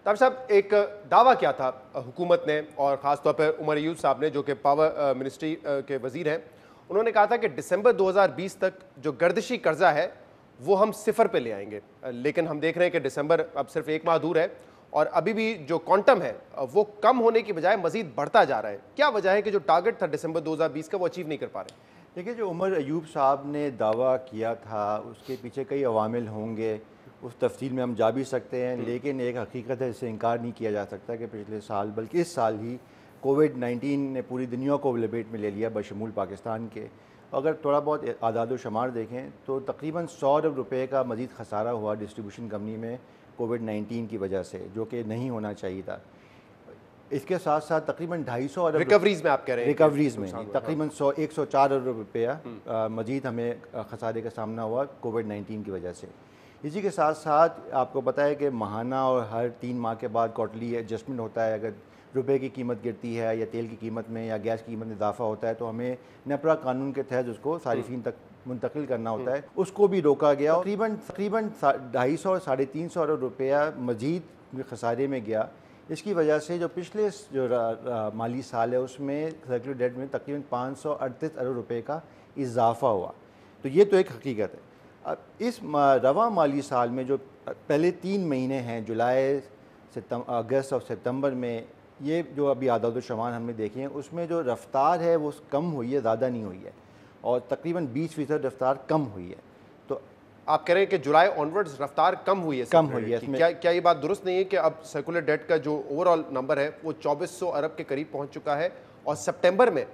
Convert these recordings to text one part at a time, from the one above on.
ताबिर साहब, एक दावा किया था हुकूमत ने और ख़ास तौर पर उमर अयूब साहब ने, जो कि पावर मिनिस्ट्री के वज़ीर हैं, उन्होंने कहा था कि दिसंबर 2020 तक जो गर्दिशी कर्जा है वो हम सिफर पे ले आएंगे। लेकिन हम देख रहे हैं कि दिसंबर अब सिर्फ एक माह दूर है और अभी भी जो क्वांटम है वो कम होने की बजाय मजीद बढ़ता जा रहा है। क्या वजह है कि जो टारगेट था दिसंबर 2020 का वो अचीव नहीं कर पा रहे? देखिए, जो उमर अयूब साहब ने दावा किया था उसके पीछे कई अवामिल होंगे, उस तफसील में हम जा भी सकते हैं, लेकिन एक हकीकत है, इससे इनकार नहीं किया जा सकता कि पिछले साल बल्कि इस साल ही कोविड-19 ने पूरी दुनिया को लपेट में ले लिया बशमूल पाकिस्तान के। अगर थोड़ा बहुत आदाद शुमार देखें तो तकरीबन 100 अरब रुपये का मज़ीद खसारा हुआ डिस्ट्रीब्यूशन कंपनी में कोविड-19 की वजह से, जो कि नहीं होना चाहिए था। इसके साथ साथ तकरीबन 250 अरब रिकवरीज में आप कह रहे हैं? रिकवरीज में नहीं, तकरीबन 104 अरब रुपया मजीद हमें खसारे का सामना हुआ कोविड-19 की वजह से। इसी के साथ साथ आपको पता है कि माहाना और हर 3 माह के बाद क्वार्टरली एडजस्टमेंट होता है। अगर रुपए की कीमत गिरती है या तेल की कीमत में या गैस की कीमत में इजाफा होता है तो हमें नेपरा कानून के तहत उसको सारिफिन तक मुंतकिल करना होता है, उसको भी रोका गया। तकरीबन 250 और 350 अरब रुपया मजीद खसारे में गया। इसकी वजह से जो पिछले जो माली साल है उसमें सर्कुलर डेट में तकरीबन 538 अरब रुपए का इजाफा हुआ। तो ये तो एक हकीकत है। अब इस रवा माली साल में जो पहले 3 महीने हैं, जुलाई, अगस्त और सितंबर में, ये जो अभी आदाद शुमार हमने देखे हैं उसमें जो रफ्तार है वो कम हुई है, ज़्यादा नहीं हुई है, और तकरीबन 20% रफ्तार कम हुई है। तो आप कह रहे हैं कि जुलाई ऑनवर्ड्स रफ्तार कम हुई है? कम हुई है। क्या ये बात दुरुस्त नहीं है कि अब सर्कुलर डेट का जो ओवरऑल नंबर है वो 2400 अरब के करीब पहुंच चुका है और सितंबर में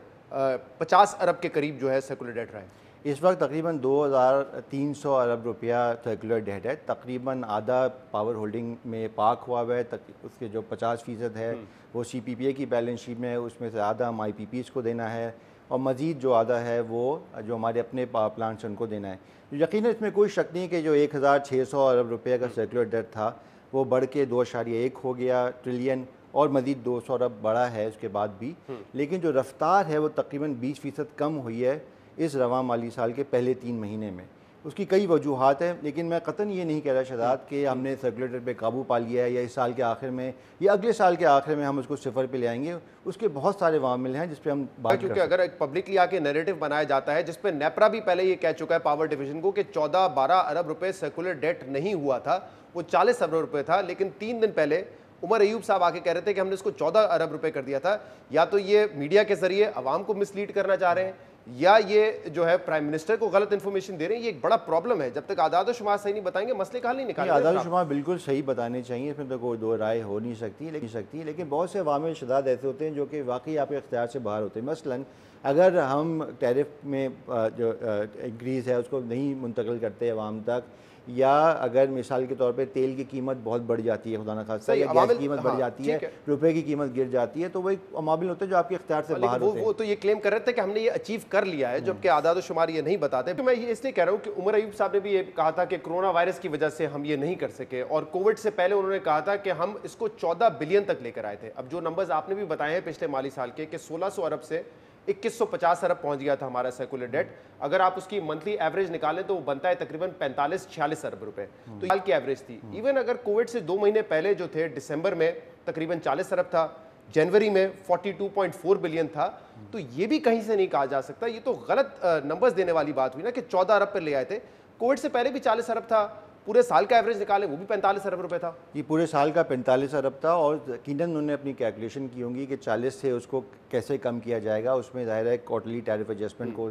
50 अरब के करीब जो है सर्कुलर डेट रहा है? इस वक्त तकरीबन 2300 अरब रुपया सर्कुलर डेट है। तकरीबन आधा पावर होल्डिंग में पाक हुआ है, उसके जो 50% है वो CPPA की बैलेंस शीट में है, उसमें से आधा हम IPPs को देना है और मज़ीद जो आधा है वो जो हमारे अपने पावर प्लांट्स उनको देना है। यकीनन इसमें कोई शक नहीं कि जो 1600 अरब रुपये का सर्कुलर डेट था वो बढ़ के 2.1 हो गया ट्रिलियन और मज़ीद 200 अरब बढ़ा है उसके बाद भी। लेकिन जो रफ्तार है वो तकरीबन 20% कम हुई है इस रवा माली साल के पहले 3 महीने में। उसकी कई वजूहात हैं, लेकिन मैं कतन ये नहीं कह रहा शहजाद कि हमने सर्कुलर डेट पे काबू पा लिया है या इस साल के आखिर में या अगले साल के आखिर में हम उसको सिफर पे ले आएंगे। उसके बहुत सारे वामिल हैं जिस पे हम बात, क्योंकि अगर एक पब्लिकली आके नैरेटिव बनाया जाता है जिसपे नेपरा भी पहले ये कह चुका है पावर डिवीजन को कि 14-12 अरब रुपए सर्कुलर डेट नहीं हुआ था, वो 40 अरब रुपए था, लेकिन 3 दिन पहले उमर अयूब साहब आके कह रहे थे कि हमने इसको 14 अरब रुपए कर दिया था। या तो ये मीडिया के जरिए अवाम को मिसलीड करना चाह रहे हैं या ये जो है प्राइम मिनिस्टर को गलत इन्फॉर्मेशन दे रहे हैं। ये एक बड़ा प्रॉब्लम है। जब तक आदाद शुमार सही नहीं बताएंगे मसले का हल नहीं निकालेंगे। आदाद शुमार बिल्कुल सही बताने चाहिए, इसमें तो कोई दो राय हो नहीं सकती, लेकिन बहुत से अवामिल शदाद ऐसे होते हैं जो कि वाकई आपके इख्तियार से बाहर होते हैं। मसलन अगर हम टैरिफ में जो इंक्रीज़ है उसको नहीं मुंतकिल करते अवाम तक, या अगर मिसाल के तौर पे तेल की कीमत बहुत बढ़ जाती है खुदा न खास्ता, या गैस की कीमत बढ़ जाती है, रुपए की कीमत गिर जाती है, तो वो एक अमाबिल होते हैं जो आपके इख्तियार से बाहर होते हैं। वो तो ये क्लेम कर रहे थे कि हमने ये अचीव कर लिया है, जबकि आदाद शुमार ये नहीं बताते। तो मैं ये इसलिए कह रहा हूँ कि उमर अयूब साहब ने भी ये कहा था कि कोरोना वायरस की वजह से हम ये नहीं कर सके, और कोविड से पहले उन्होंने कहा था कि हम इसको 14 बिलियन तक लेकर आए थे। अब जो नंबर्स आपने भी बताए हैं पिछले माली साल के कि 1600 अरब से 2150 अरब पहुंच गया था हमारा सर्कुलर डेट, अगर आप उसकी मंथली एवरेज निकालें तो वो बनता है तकरीबन 45-46 अरब रुपए, तो साल की एवरेज थी। इवन अगर कोविड से 2 महीने पहले जो थे, दिसंबर में तकरीबन 40 अरब था, जनवरी में 42.4 बिलियन था, तो ये भी कहीं से नहीं कहा जा सकता। ये तो गलत नंबर्स देने वाली बात हुई ना कि 14 अरब पर ले आए थे। कोविड से पहले भी 40 अरब था, पूरे साल का एवरेज निकाले वो भी 45 अरब रुपए था। ये पूरे साल का 45 अरब था, और यकीनन उन्होंने अपनी कैलकुलेशन की होंगी कि 40 से उसको कैसे कम किया जाएगा। उसमें ज़ाहिर है क्वार्टरली टैरिफ एडजस्टमेंट को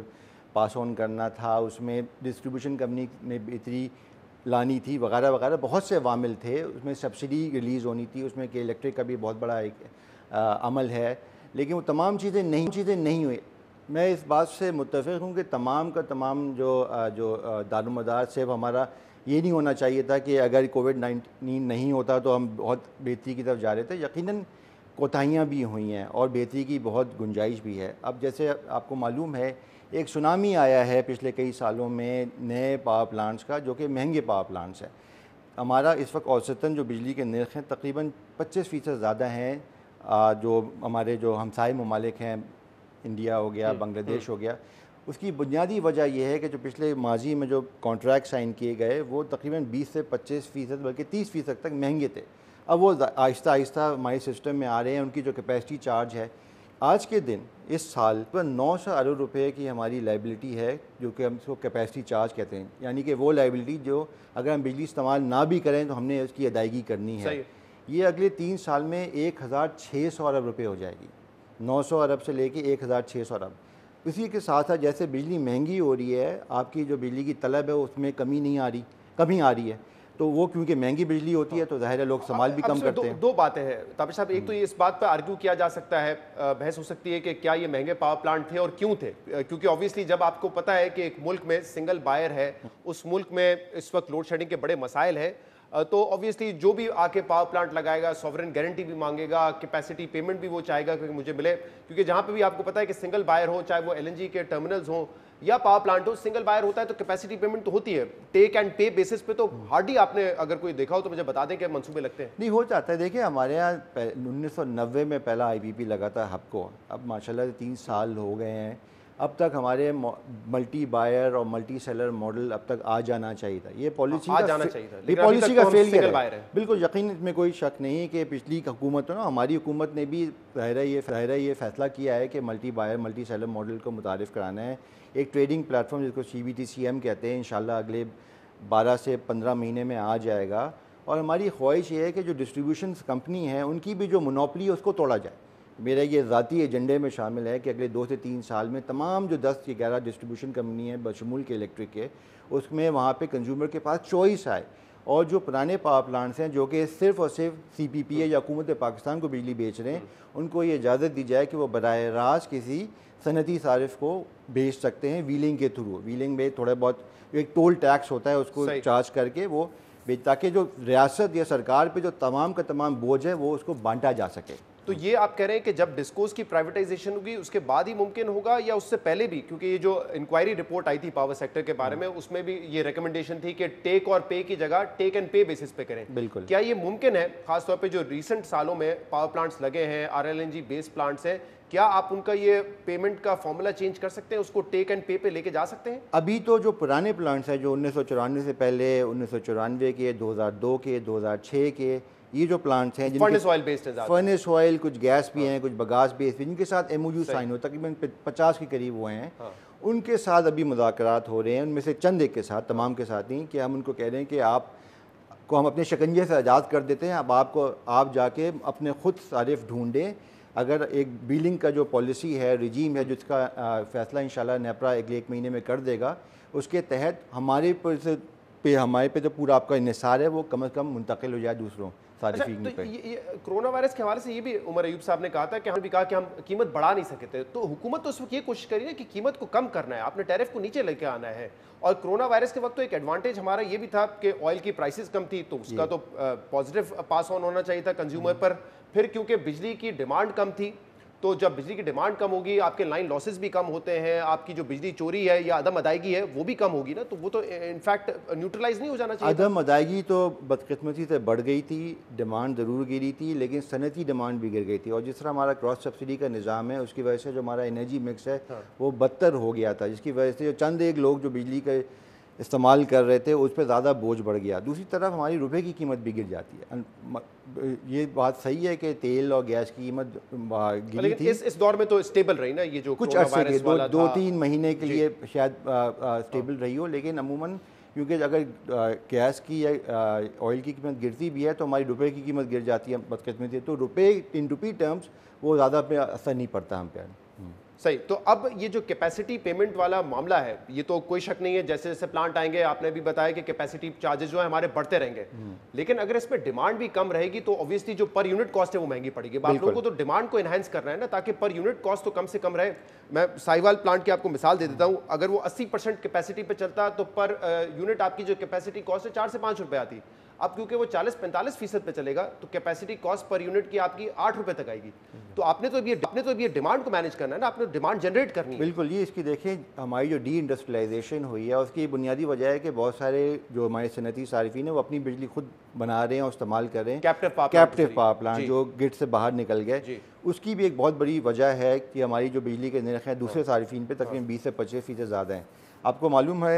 पास ऑन करना था, उसमें डिस्ट्रीब्यूशन कंपनी ने बेहतरी लानी थी, वगैरह वगैरह बहुत से वामिल थे। उसमें सब्सिडी रिलीज़ होनी थी, उसमें कि इलेक्ट्रिक का भी बहुत बड़ा एक अमल है, लेकिन वो तमाम चीज़ें नहीं हुई। मैं इस बात से मुत्तफ़िक़ हूँ कि तमाम का तमाम जो दारोमदार सिर्फ हमारा ये नहीं होना चाहिए था कि अगर कोविड-19 नहीं होता तो हम बहुत बेहतरी की तरफ जा रहे थे। यकीनन कोताहियाँ भी हुई हैं और बेहतरी की बहुत गुंजाइश भी है। अब जैसे आपको मालूम है एक सुनामी आया है पिछले कई सालों में नए पावर प्लांट्स का, जो कि महंगे पावर प्लांट्स हैं। हमारा इस वक्त औसतन जो बिजली के नर्ख हैं तकरीबन 25% ज़्यादा हैं जो हमारे जो हमसाए ममालिक हैं, इंडिया हो गया, बांग्लादेश हो गया। उसकी बुनियादी वजह यह है कि जो पिछले माजी में जो कॉन्ट्रैक्ट साइन किए गए वो तकरीबन 20 से 25% बल्कि 30% तक महंगे थे। अब वो आहिस्ता आहिस्ता हमारे सिस्टम में आ रहे हैं। उनकी जो कैपेसिटी चार्ज है आज के दिन इस साल पर 900 अरब रुपए की हमारी लाइबिलिटी है, जो कि हम इसको कैपेसिटी चार्ज कहते हैं, यानी कि वो लाइबिलिटी जो अगर हम बिजली इस्तेमाल ना भी करें तो हमने उसकी अदायगी करनी है। ये अगले 3 साल में 1600 अरब रुपए हो जाएगी, 900 अरब से लेके 1600 अरब। इसी के साथ साथ जैसे बिजली महंगी हो रही है, आपकी जो बिजली की तलब है उसमें कमी आ रही है, तो वो क्योंकि महंगी बिजली होती है तो जाहिर है लोग इस्तेमाल भी कम करते हैं। दो बातें हैं ताबिश साहब, एक तो ये इस बात पर आर्ग्यू किया जा सकता है, बहस हो सकती है कि क्या ये महंगे पावर प्लांट थे और क्यों थे, क्योंकि ऑब्वियसली जब आपको पता है कि एक मुल्क में सिंगल बायर है, उस मुल्क में इस वक्त लोड शेडिंग के बड़े मसाइल है, तो ऑब्वियसली जो भी आके पावर प्लांट लगाएगा सॉवरेन गारंटी भी मांगेगा, कैपेसिटी पेमेंट भी वो चाहेगा कि मुझे मिले, क्योंकि जहां पे भी आपको पता है कि सिंगल बायर हो, चाहे वो एलएनजी के टर्मिनल्स हो या पावर प्लांट हो, सिंगल बायर होता है तो कैपेसिटी पेमेंट तो होती है, टेक एंड पे बेसिस पे तो हार्डली आपने अगर कोई देखा हो तो मुझे बता दें कि मंसूबे लगते हैं। नहीं हो जाता है। देखिए हमारे यहाँ 1990 में पहला आईपीपी लगा था हबको, अब माशाल्लाह 3 साल हो गए हैं, अब तक हमारे मल्टी बायर और मल्टी सेलर मॉडल अब तक आ जाना चाहिए था। ये पॉलिसी का फेलियर है, बिल्कुल यकीन में कोई शक नहीं कि पिछली हुकूमत ना, हमारी हुकूमत ने भी ज़ाहिर ये फैसला किया है कि multi buyer multi seller model को मुतारिफ़ कराना है। एक ट्रेडिंग प्लेटफॉर्म जिसको CBTCM कहते हैं, इंशाल्लाह अगले 12 से 15 महीने में आ जाएगा। और हमारी ख्वाहिश ये है कि जो डिस्ट्रीब्यूशन कंपनी है उनकी भी जो मोनोपली है उसको तोड़ा जाए। मेरा ये ज़ाती एजेंडे में शामिल है कि अगले 2 से 3 साल में तमाम जो 10 या 11 डिस्ट्रीब्यूशन कंपनी है बशमूल के इलेक्ट्रिक के, उसमें वहाँ पे कंज्यूमर के पास चॉइस आए, और जो पुराने पावर प्लांट्स हैं जो कि सिर्फ़ और सिर्फ CPPA या हुकूमत पाकिस्तान को बिजली बेच रहे हैं, उनको ये इजाज़त दी जाए कि वो बराह रास्त किसी सनती सारिफ को बेच सकते हैं व्हीलिंग के थ्रू। व्हीलिंग में थोड़ा बहुत एक टोल टैक्स होता है, उसको चार्ज करके वो बेच, ताकि जो रियासत या सरकार पे जो तमाम का तमाम बोझ है वो उसको बांटा जा सके। तो ये आप कह रहे हैं कि जब डिस्कोस की प्राइवेटाइजेशन होगी उसके बाद ही मुमकिन होगा या उससे पहले भी, क्योंकि ये जो इंक्वायरी रिपोर्ट आई थी पावर सेक्टर के बारे में उसमें भी ये रिकमेंडेशन थी कि टेक और पे की जगह टेक एंड पे बेसिस पे करें। बिल्कुल, क्या ये मुमकिन है, खासतौर पे जो रिसेंट सालों में पावर प्लांट्स लगे हैं, RLNG बेस प्लांट्स हैं, क्या आप उनका ये पेमेंट का फॉर्मूला चेंज कर सकते हैं, उसको टेक एंड पे लेके जा सकते हैं? अभी तो जो पुराने प्लांट्स हैं जो 1994 से पहले, 1994 के, 2002 के, 2006 के, ये जो प्लांट्स हैं फर्नेस ऑयल बेस्ड हैं, फर्नेस ऑयल, कुछ गैस भी हैं, कुछ बगास बेस्ड भी, जिनके साथ MOU साइन हो, तकरीबन 50 के करीब हुए हैं, उनके साथ अभी मुज़ाकरात हो रहे हैं। उनमें से चंद एक के साथ, तमाम के साथ नहीं, कि हम उनको कह रहे हैं कि आप को हम अपने शिकंजे से आज़ाद कर देते हैं, अब आप जाके अपने खुद सारिफ ढूंढें। अगर एक बिलिंग का जो पॉलिसी है, रिजीम है, जिसका फ़ैसला इंशाल्लाह नेपरा अगले 1 महीने में कर देगा, उसके तहत हमारे पे जो पूरा आपका इन्हिसार है वो कम से कम मुंतकिल हो जाए दूसरों सारिफीन पे। ये कोरोना वायरस के हवाले से ये भी उमर अयूब साहब ने कहा था कि हमने भी कहा कि हम कीमत बढ़ा नहीं सकते थे, तो हुकूमत तो उस वक्त ये कोशिश करी है कि कीमत को कम करना है, आपने टैरिफ को नीचे लेके आना है। और कोरोना वायरस के वक्त तो एक एडवांटेज हमारा ये भी था कि ऑयल की प्राइसेस कम थी, तो उसका तो पॉजिटिव पास ऑन होना चाहिए था कंज्यूमर पर। फिर क्योंकि बिजली की डिमांड कम थी, तो जब बिजली की डिमांड कम होगी, आपके लाइन लॉसेस भी कम होते हैं, आपकी जो बिजली चोरी है या अदम अदायगी है वो भी कम होगी ना, तो वो तो इनफैक्ट न्यूट्रलाइज नहीं हो जाना चाहिए। अदम अदायगी तो बदकिस्मती से बढ़ गई थी, डिमांड ज़रूर गिरी थी, लेकिन सनती डिमांड भी गिर गई थी। और जिस तरह हमारा क्रॉस सब्सिडी का निज़ाम है, उसकी वजह से जो हमारा एनर्जी मिक्स है वो बदतर हो गया था, जिसकी वजह से चंद एक लोग जो बिजली का इस्तेमाल कर रहे थे उस पर ज़्यादा बोझ बढ़ गया। दूसरी तरफ हमारी रुपए की कीमत भी गिर जाती है। ये बात सही है कि तेल और गैस की कीमत गिरी थी, इस दौर में तो स्टेबल रही ना, ये जो कुछ अर्से के 2-3 महीने के लिए शायद स्टेबल रही हो, लेकिन अमूमन क्योंकि अगर गैस की या ऑयल की कीमत गिरती भी है तो हमारी रुपए की कीमत गिर जाती है बदकिस्मती, तो रुपए इन रुपी टर्म्स वो ज़्यादा पे असर नहीं पड़ता हम पे। सही। तो अब ये जो कैपेसिटी पेमेंट वाला मामला है, ये तो कोई शक नहीं है, जैसे जैसे प्लांट आएंगे, आपने भी बताया कि कैपेसिटी चार्जेस जो है हमारे बढ़ते रहेंगे, लेकिन अगर इसमें डिमांड भी कम रहेगी तो ऑब्वियसली जो पर यूनिट कॉस्ट है वो महंगी पड़ेगी। आप लोगों को तो डिमांड को एनहांस करना है ना, ताकि पर यूनिट कॉस्ट तो कम से कम रहे। मैं साहिवाल प्लांट की आपको मिसाल दे देता हूँ, अगर वो 80% कैपेसिटी पे चलता तो पर यूनिट आपकी जो कैपेसिटी कॉस्ट है 4 से 5 रुपए आती। अब क्योंकि वो 40-45% पे चलेगा तो कैपेसिटी कॉस्ट पर यूनिट की आपकी 8 रुपए तक आएगी। तो आपने तो ये डिमांड को मैनेज करना है ना, आपने डिमांड जनरेट करनी है। बिल्कुल, ये इसकी देखें हमारी जो डी इंडस्ट्रियलाइजेशन हुई है उसकी बुनियादी वजह है कि बहुत सारे जो हमारे सनती सारिफीन है वो अपनी बिजली खुद बना रहे हैं और इस्तेमाल कर रहे हैं। कैप्टिव पावर प्लांट जो ग्रिड से बाहर निकल गए, उसकी भी एक बहुत बड़ी वजह है कि हमारी जो बिजली के नर्ख हैं दूसरे सारिफीन पे तकरीबन 20 से 25% ज़्यादा हैं। आपको मालूम है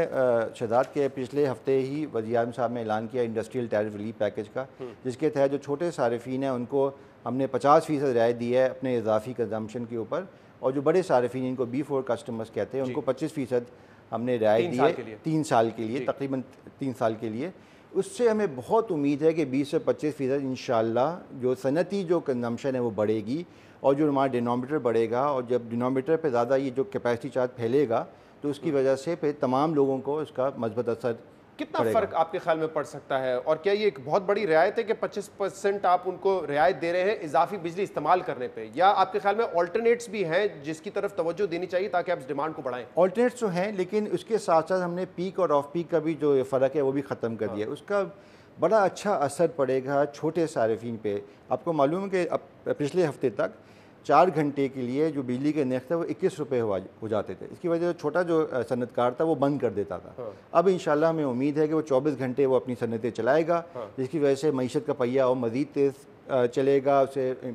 शहजाद के पिछले हफ्ते ही वज़ीर-ए-आज़म साहब ने ऐलान किया इंडस्ट्रियल टैरिफ रिलीफ पैकेज का, जिसके तहत जो छोटे सारिफीन हैं उनको हमने 50% रियायत दी है अपने इजाफी कंजम्पशन के ऊपर, और जो बड़े सारिफीन इनको B4 कस्टमर्स कहते हैं उनको 25% हमने रियायत दी है 3 साल के लिए, तकरीबन 3 साल के लिए। उससे हमें बहुत उम्मीद है कि 20 से 25% इंशाअल्लाह जो सनती जो कंजम्पशन है वो बढ़ेगी, और जो हमारा डिनोमिनेटर बढ़ेगा, और जब डिनोमिनेटर पे ज़्यादा ये जो कैपेसिटी चार्ज फैलेगा तो उसकी वजह से फिर तमाम लोगों को इसका मजबूत असर कितना फ़र्क आपके ख्याल में पड़ सकता है? और क्या ये एक बहुत बड़ी रियायत है कि 25% आप उनको रियायत दे रहे हैं इजाफी बिजली इस्तेमाल करने पे, या आपके ख्याल में ऑल्टरनेट्स भी हैं जिसकी तरफ तवज्जो देनी चाहिए ताकि आप इस डिमांड को बढ़ाएं? ऑल्टरनेट्स तो हैं, लेकिन उसके साथ साथ हमने पीक और ऑफ पीक का भी जो फ़र्क है वो भी ख़त्म कर दिया। उसका बड़ा अच्छा असर पड़ेगा छोटे सारिफीन पे। आपको मालूम है कि अब पिछले हफ्ते तक 4 घंटे के लिए जो बिजली के नर्ख थे वो 21 रुपये हो जाते थे। इसकी वजह से छोटा जो सनतकार था वो बंद कर देता था। अब इंशाल्लाह हमें उम्मीद है कि वो 24 घंटे वो अपनी सनतें चलाएगा, जिसकी वजह से मईशत का पहिया और मज़ीद तेज़ चलेगा, उससे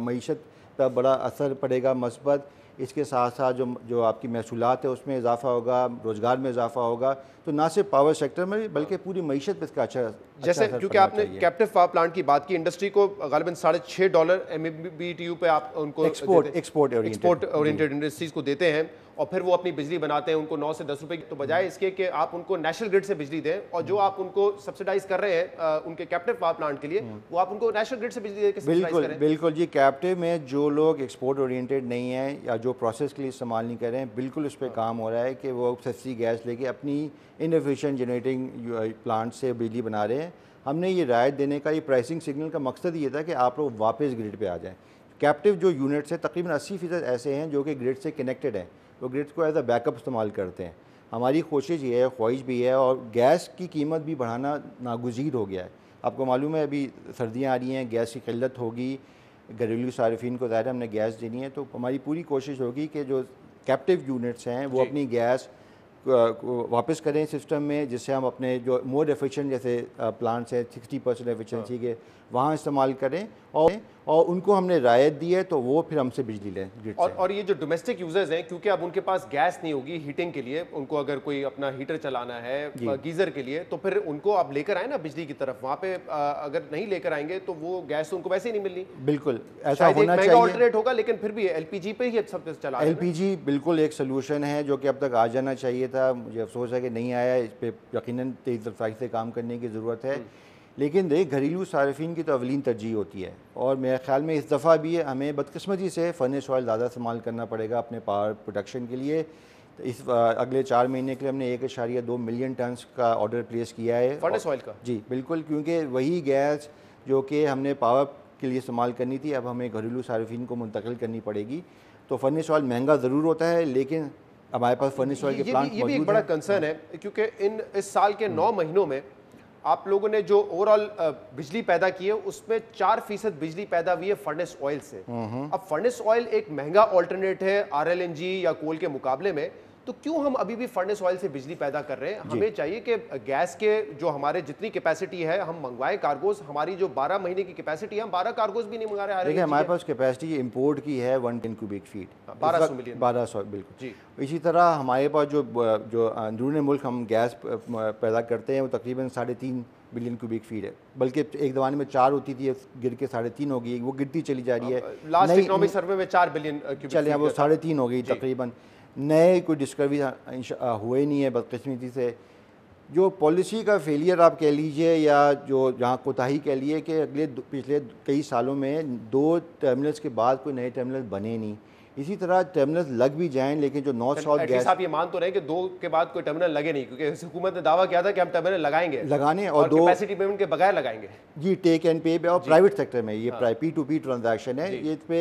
मईशत पर बड़ा असर पड़ेगा मस्बत। इसके साथ साथ जो आपकी महसूलात है उसमें इजाफा होगा, रोज़गार में इजाफा होगा, तो ना सिर्फ पावर सेक्टर में बल्कि पूरी मईशत पर इसका अच्छा जैसे क्योंकि आपने कैप्टिव पावर प्लांट की बात की, इंडस्ट्री को गालिबन $6.5 MMBTU पे आप उनको एक्सपोर्ट ओरिएंटेड इंडस्ट्रीज को देते हैं, और फिर वो अपनी बिजली बनाते हैं, उनको 9 से 10 रुपए, तो बजाय इसके कि आप उनको नेशनल ग्रिड से बिजली दें, और जो आप उनको सब्सिडाइज कर रहे हैं उनके कैप्टिव पावर प्लांट के लिए, वो आप उनको नेशनल ग्रिड से बिजली देकर सब्सिडाइज करें। बिल्कुल जी, कैप्टिव में जो लोग एक्सपोर्ट ओरिएंटेड नहीं है या जो प्रोसेस के लिए इस्तेमाल नहीं कर रहे हैं, बिल्कुल उस पर काम हो रहा है कि वो सस्ती गैस लेके अपनी इनएफिशिएंट जनरेटिंग प्लांट से बिजली बना रहे हैं। हमने ये रायत देने का, ये प्राइसिंग सिग्नल का मकसद ये था कि आप लोग वापस ग्रिड पे आ जाएं। कैप्टिव जो यूनिट्स हैं तकरीबन 80% ऐसे हैं जो कि ग्रिड से कनेक्टेड हैं, वो ग्रिड को एज अ बैकअप इस्तेमाल करते हैं। हमारी कोशिश ये है, ख्वाहिश भी है, और गैस की कीमत भी बढ़ाना नागुज़ीर हो गया है। आपको मालूम है अभी सर्दियाँ आ रही हैं, गैस की किल्लत होगी, घरेलू सारिफीन को ज़्यादा हमने गैस देनी है, तो हमारी पूरी कोशिश होगी कि जो कैप्टिव यूनिट्स हैं वो अपनी गैस वापस करें सिस्टम में, जिससे हम अपने जो मोर एफिशिएंट जैसे प्लांट्स हैं 60% एफिशिएंसी के वहाँ इस्तेमाल करें, और उनको हमने रायत दी है तो वो फिर हमसे बिजली लें ग्रिड से। और ये जो डोमेस्टिक यूजर्स हैं, क्योंकि अब उनके पास गैस नहीं होगी हीटिंग के लिए, उनको अगर कोई अपना हीटर चलाना है गीजर के लिए, तो फिर उनको आप लेकर आए ना बिजली की तरफ, वहाँ पे अगर नहीं लेकर आएंगे तो वो गैस उनको वैसे ही नहीं मिलनी। बिल्कुल ऐसा होना चाहिए। ऑल्टरनेट होगा, लेकिन फिर भी एलपीजी पे ही सब चला। एलपीजी बिल्कुल एक सोल्यूशन है जो कि अब तक आ जाना चाहिए था, मुझे अफसोस है कि नहीं आया। इस पर यकीनन तेज़ रफ्तारी से काम करने की ज़रूरत है, लेकिन देख घरेलू सारिफीन की तो अवलीन तरजीह होती है, और मेरे ख्याल में इस दफ़ा भी हमें बदकिस्मती से फर्नेस ऑयल ज़्यादा इस्तेमाल करना पड़ेगा अपने पावर प्रोडक्शन के लिए। तो इस अगले 4 महीने के लिए हमने 1.2 मिलियन टन का ऑर्डर प्लेस किया है फर्नेस ऑयल का। जी बिल्कुल, क्योंकि वही गैस जो कि हमने पावर के लिए इस्तेमाल करनी थी अब हमें घरेलू सारिफीन को मुंतकिल करनी पड़ेगी। तो फर्नेस ऑयल महंगा ज़रूर होता है, लेकिन हमारे पास फर्नेस ऑयल के प्लांट ये भी एक बड़ा कंसर्न है, क्योंकि इस साल के 9 महीनों में आप लोगों ने जो ओवरऑल बिजली पैदा की है उसमें 4% बिजली पैदा हुई है फर्नेस ऑयल से। अब फर्नेस ऑयल एक महंगा ऑल्टरनेट है RLNG या कोल के मुकाबले में, तो क्यों हम अभी भी फर्नेस ऑयल से बिजली पैदा कर रहे हैं? हमें चाहिए कि गैस के जो हमारे जितनी कैपेसिटी है हम मंगवाएं कार्गोज। हमारी जो 12 महीने की कैपेसिटी है, हम 12 कार्गोज भी नहीं मंगा रहे हैं। देखिए हमारे पास कैपेसिटी इंपोर्ट की है 110 क्यूबिक फीट, 1200 मिलियन, 1200 बिल्कुल जी। इसी तरह हमारे पास जो अंदरूनी मुल्क हम गैस पैदा करते हैं वो तकरीबन 3.5 बिलियन क्यूबिक फीट है, बल्कि एक ज़माने में 4 होती थी, गिर के 3.5 हो गई, वो गिरती चली जा रही है। लास्ट इकोनॉमिक सर्वे में 4 बिलियन क्यूबिक चले, वो 3.5 हो गई तकरीबन। नए कोई डिस्कवरी हुए नहीं है बदकिस्मती से। जो पॉलिसी का फेलियर आप कह लीजिए, या जो जहाँ कोताही कह लिए कि पिछले कई सालों में 2 टर्मिनल्स के बाद कोई नए टर्मिनल बने नहीं। इसी तरह टर्मिनल्स लग भी जाएं, लेकिन जो नॉर्थ साउथ गैस, आप ये मान तो रहे कि 2 के बाद कोई टर्मिनल लगे नहीं, क्योंकि हुकूमत ने दावा किया था कि हम टर्मिनल लगाने और 2 कैपेसिटी पेमेंट के बगैर लगाएंगे। जी, टेक एंड पे और प्राइवेट सेक्टर में ये P2P ट्रांजैक्शन है, ये पे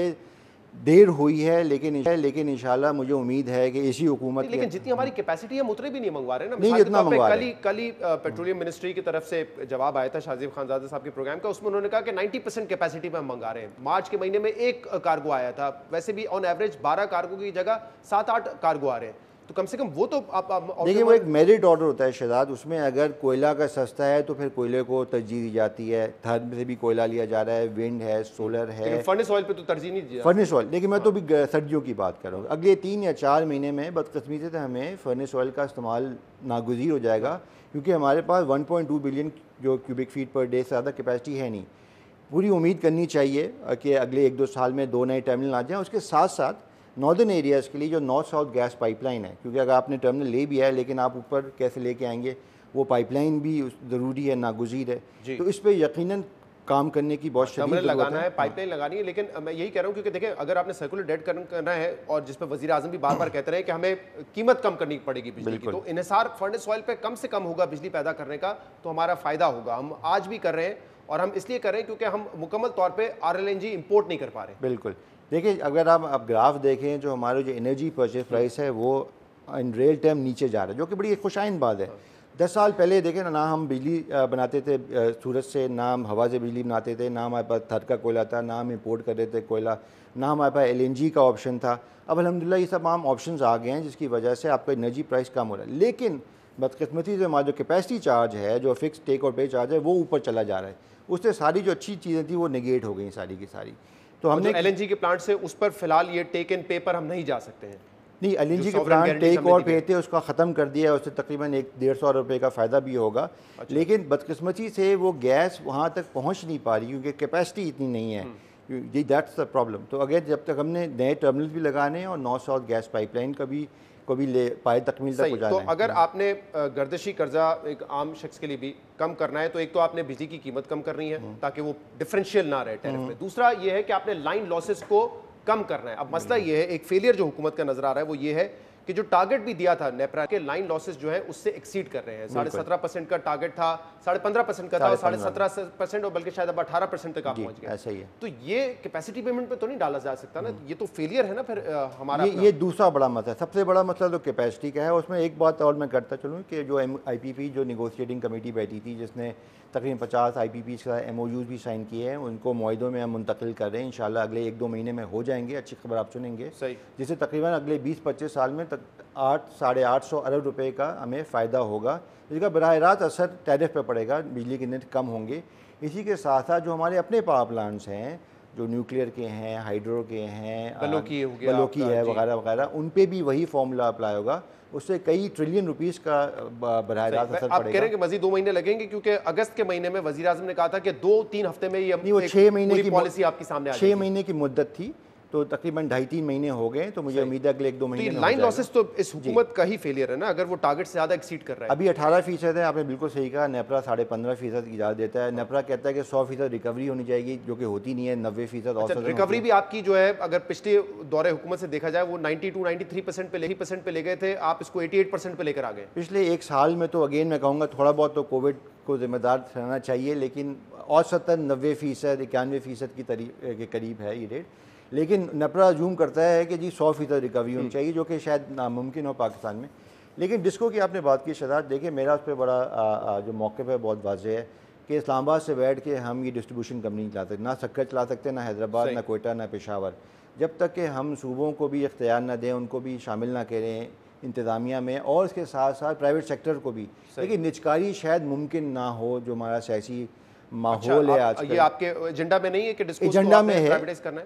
देर हुई है, लेकिन इंशाल्लाह मुझे उम्मीद है कि इसी हुकूमत, लेकिन जितनी हमारी कैपेसिटी हम उतने भी नहीं मंगवा रहे ना। नहीं जितना मंगवा रहे। कल ही पेट्रोलियम मिनिस्ट्री की तरफ से जवाब आया था शाहज़ेब खानज़ादा साहब के प्रोग्राम का, उसमें उन्होंने कहा कि 90% कैपेसिटी पे हम मंगा रहे हैं। मार्च के महीने में 1 कार्गो आया था, वैसे भी ऑन एवरेज 12 कार्गो की जगह 7-8 कार्गो आ रहे हैं। तो कम से कम वो तो आप देखिए, वो एक मेरिट ऑर्डर होता है शहजाद, उसमें अगर कोयला का सस्ता है तो फिर कोयले को तरजीह दी जाती है। थर्ड से भी कोयला लिया जा रहा है, विंड है, सोलर है, फर्नेस ऑयल पे तो तरजीह नहीं दिया। फर्नेस ऑयल, लेकिन मैं तो अभी सर्दियों की बात कर रहा हूँ। अगले 3 या 4 महीने में बदकिस्मती से हमें फर्नेस ऑयल का इस्तेमाल नागुज़ीर हो जाएगा, क्योंकि हमारे पास 1.2 बिलियन जो क्यूबिक फीट पर डे से ज़्यादा कैपेसिटी है नहीं। पूरी उम्मीद करनी चाहिए कि अगले 1-2 साल में 2 नए टर्मिनल आ जाएँ। उसके साथ साथ नॉर्दर्न एरियाज़ के लिए जो नॉर्थ साउथ गैस पाइपलाइन है, क्योंकि अगर आपने टर्मिनल ले भी है लेकिन आप ऊपर कैसे लेके आएंगे, वो पाइपलाइन भी ज़रूरी है, नागुज़ीर है। तो इस पर यकीनन काम करने की बहुत शदीद ज़रूरत लगाना है, पाइपलाइन लगानी है। लेकिन मैं यही कह रहा हूँ, क्योंकि देखिए अगर आपने सर्कुलर डेट करना है और जिस पर वज़ीर आज़म भी बार बार कहते रहे कि हमें कीमत कम करनी पड़ेगी बिजली की, तो इन्हिसार फर्नेस ऑयल पे कम से कम होगा बिजली पैदा करने का, तो हमारा फ़ायदा होगा। हम आज भी कर रहे हैं और हम इसलिए कर रहे हैं क्योंकि हम मुकम्मल तौर पर RLNG इम्पोर्ट नहीं कर पा रहे। बिल्कुल। देखिए, अगर आप ग्राफ देखें, जो हमारे जो एनर्जी परचेज प्राइस है वो इन रियल टाइम नीचे जा रहा है, जो कि बड़ी खुशाइन बात है। 10 साल पहले देखें ना हम बिजली बनाते थे सूरज से, ना हम हवा से बिजली बनाते थे, ना हमारे पास थर का कोयला था, ना हम इम्पोर्ट कर रहे थे कोयला, ना हमारे पास LNG का ऑप्शन था। अब अल्हम्दुलिल्लाह ये सब आम ऑप्शंस आ गए हैं, जिसकी वजह से आपका एनर्जी प्राइस कम हो रहा है। लेकिन बदकिस्मती से हमारा जो कैपेसिटी चार्ज है, जो फिक्स टेक और पे चार्ज है, वो ऊपर चला जा रहा है। उससे सारी जो अच्छी चीज़ें थी वो नेगेट हो गई सारी की सारी। तो हमने LNG के प्लांट से उस पर फिलहाल ये टेक एंड पे पर हम नहीं जा सकते हैं। नहीं, LNG के प्लांट टेक और पे थे, उसका ख़त्म कर दिया है, उससे तकरीबन 100-150 रुपये का फ़ायदा भी होगा। लेकिन बदकिस्मती से वो गैस वहाँ तक पहुँच नहीं पा रही, क्योंकि कैपेसिटी इतनी नहीं है। जी, दैट्स द प्रॉब्लम। तो अगर जब तक हमने नए टर्मिनल भी लगाने हैं और नॉर्थ साउथ गैस पाइपलाइन को भी ले पाए तकमील तक पहुँचाना तो है। अगर आपने गर्दिशी कर्जा एक आम शख्स के लिए भी कम करना है, तो एक तो आपने बिजली की कीमत कम करनी है ताकि वो डिफरेंशियल ना रहे टैरिफ में। दूसरा ये है कि आपने लाइन लॉसेस को कम करना है। अब मसला ये है, एक फेलियर जो हुकूमत का नजर आ रहा है वो ये है कि जो टारगेट भी दिया था नेपरा के, लाइन लॉसेस जो है उससे एक्सीड कर रहे हैं। 17.5% का टारगेट था, 15.5% का था, 17.5% और बल्कि शायद अब 18% तक आप पहुंच गए। ऐसा ही है। तो ये कैपेसिटी पेमेंट पे तो नहीं डाला जा सकता ना, ये तो फेलियर है ना फिर हमारा। ये दूसरा बड़ा मसला है। सबसे बड़ा मसला तो कैपेसिटी का है। उसमें एक बात और मैं करता चलूँ कि जो IPP जो निगोशिएटिंग कमेटी बैठी थी, जिसने तकरीबन 50 IPPs का MOUs भी साइन किए हैं, उनको मुआहिदों में हम मुंतकिल कर रहे हैं। इंशाल्लाह अगले 1-2 महीने में हो जाएंगे। अच्छी खबर आप सुनेंगे, जिससे तकरीबन अगले 20-25 साल में तक 800-850 अरब रुपए का हमें फ़ायदा होगा, जिसका बराह रास्त असर टैरिफ पे पड़ेगा, बिजली के नेट कम होंगे। इसी के साथ साथ जो हमारे अपने पावर प्लांट्स हैं, जो न्यूक्लियर के हैं, हाइड्रो के हैं, बलोकी है वगैरह वगैरह, उन पे भी वही फॉर्मूला अप्लाई होगा। उससे कई ट्रिलियन रुपीस का बराह रास्त असर पड़ेगा। आप कह रहे हैं कि मजीद 2 महीने लगेंगे, क्योंकि अगस्त के महीने में वज़ीर आज़म ने कहा था कि 2-3 हफ्ते में ये नहीं, वो 6 महीने की पॉलिसी आपके सामने आ जाएगी। 6 महीने की मुद्दत थी, तो तकरीबन 2.5-3 महीने हो गए। तो मुझे उम्मीद है अगले 1-2 महीने में लाइन लॉसेस तो इस हुकूमत का ही फेलियर है ना, अगर वो टारगेट से ज़्यादा एक्सीड कर रहा है। अभी 18% है, आपने बिल्कुल सही कहा। नेपरा 15.5% की इजाज़त देता है। नेपरा कहता है कि 100% रिकवरी होनी चाहिए, जो कि होती नहीं है। 90% औसत रिकवरी भी आपकी जो है, अगर पिछले दौरे हुकूमत से देखा जाए, वो 92-93% पे ले गए थे, आप इसको 88% पे लेकर आ गए पिछले 1 साल में। तो अगेन मैं कहूँगा थोड़ा बहुत तो कोविड को जिम्मेदार ठहराना चाहिए, लेकिन औसतन 90%, 91% के करीब है ये रेट। लेकिन नेपरा अज्यूम करता है कि जी 100% रिकवरी होनी चाहिए, जो कि शायद नामुमकिन हो पाकिस्तान में। लेकिन डिस्को की आपने बात की शहजाद, देखिए मेरा उस पर बड़ा जो मौक़िफ़ है बहुत वाज़ेह है कि इस्लामाबाद से बैठ के हम ये डिस्ट्रीब्यूशन कंपनी नहीं चला सकते, ना सक्कर चला सकते, ना हैदराबाद, ना कोयटा, ना पेशावर। जब तक कि हम सूबों को भी इख्तियार ना दें, उनको भी शामिल ना करें इंतज़ामिया में, और इसके साथ साथ प्राइवेट सेक्टर को भी। लेकिन निजकारी शायद मुमकिन ना हो, जो हमारा सियासी माहौल है आज। ये आपके एजेंडा में नहीं है कि एजेंडा में है,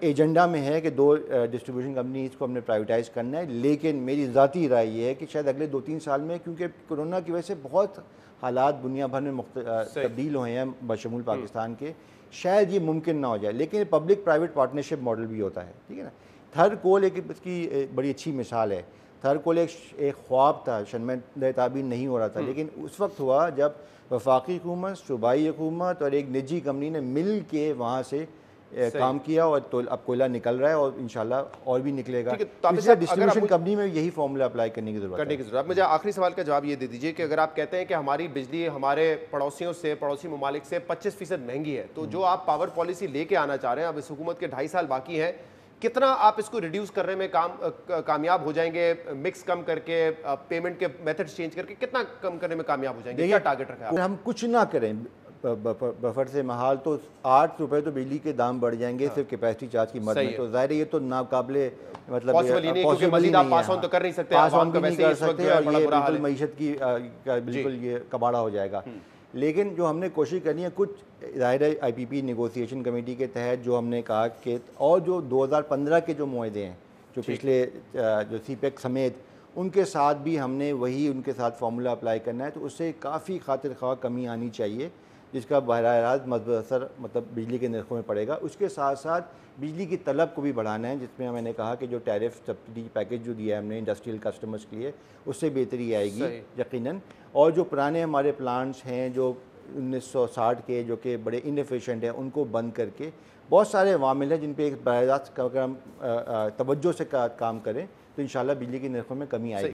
एजेंडा में है कि 2 डिस्ट्रीब्यूशन कंपनीज को हमने प्राइवेटाइज करना है। लेकिन मेरी ज़ाती राय ये है कि शायद अगले 2-3 साल में, क्योंकि कोरोना की वजह से बहुत हालात दुनिया भर में तब्दील हुए हैं बशमूल पाकिस्तान के, शायद ये मुमकिन ना हो जाए। लेकिन पब्लिक प्राइवेट पार्टनरशिप मॉडल भी होता है, ठीक है ना। थर्ड कोल एक इसकी बड़ी अच्छी मिसाल है। थर्ड कोल एक ख्वाब था, शर्मिंदा ताबीर नहीं हो रहा था, लेकिन उस वक्त हुआ जब वफाकी हुकूमत, सूबाई हुकूमत और एक निजी कंपनी ने मिल के वहाँ से काम किया, और तो अब कोयला निकल रहा है और इंशाल्लाह और भी निकलेगा। डिस्ट्रीब्यूशन कंपनी में यही फॉर्मूला अप्लाई करने की जरूरत है। मुझे आखिरी सवाल का जवाब ये दे दीजिए कि अगर आप कहते हैं कि हमारी बिजली हमारे पड़ोसी ममालिक से 25% महंगी है, तो जो आप पावर पॉलिसी लेके आना चाह रहे हैं, अब इस हुकूमत के 2.5 साल बाकी हैं, कितना आप इसको रिड्यूस करने में कामयाब हो जाएंगे? मिक्स कम करके, पेमेंट के मेथड चेंज करके कितना कम करने में कामयाब हो जाएंगे? क्या टारगेट रखा है? हम कुछ ना करें, बफर से महाल तो 8 रुपए तो बिजली के दाम बढ़ जाएंगे सिर्फ कैपेसिटी चार्ज की मद में। तो ज़ाहिर है ये तो नाकाबिले मतलब पॉसिबल ही नहीं, क्योंकि मजीद आप पास ऑन तो कर नहीं सकते, पास आवाम ऑन का भी नहीं वैसे ही कर इस वक्त सकते जो है और बड़ा ये बुरा हाल बिल्कुल है। मईशत की बिल्कुल ये कबाड़ा हो जाएगा। लेकिन जो हमने कोशिश करनी है कुछ ज़ाहिर है IPP नेगोशिएशन कमेटी के तहत जो हमने कहा कि और जो 2015 के जो मुआहदे हैं जो पिछले जो CPEC समेत उनके साथ भी हमने वही उनके साथ फार्मूला अप्लाई करना है, तो उससे काफ़ी खातिर ख्वाह कमी आनी चाहिए जिसका बहरा रास्त मज़बूत असर मतलब बिजली के नरखों में पड़ेगा। उसके साथ साथ बिजली की तलब को भी बढ़ाना है, जिसमें मैंने कहा कि जो टैरिफ सब्सिडी पैकेज जो दिया है हमने इंडस्ट्रियल कस्टमर्स के लिए उससे बेहतरी आएगी यकीनन। और जो पुराने हमारे प्लांट्स हैं जो 1960 के जो कि बड़े इनएफिशिएंट हैं उनको बंद करके बहुत सारे अवामिल हैं जिन पर एक बराह रास्त अगर हम तवज्जो से काम करें तो इंशाल्लाह बिजली के नरखों में कमी आएगी।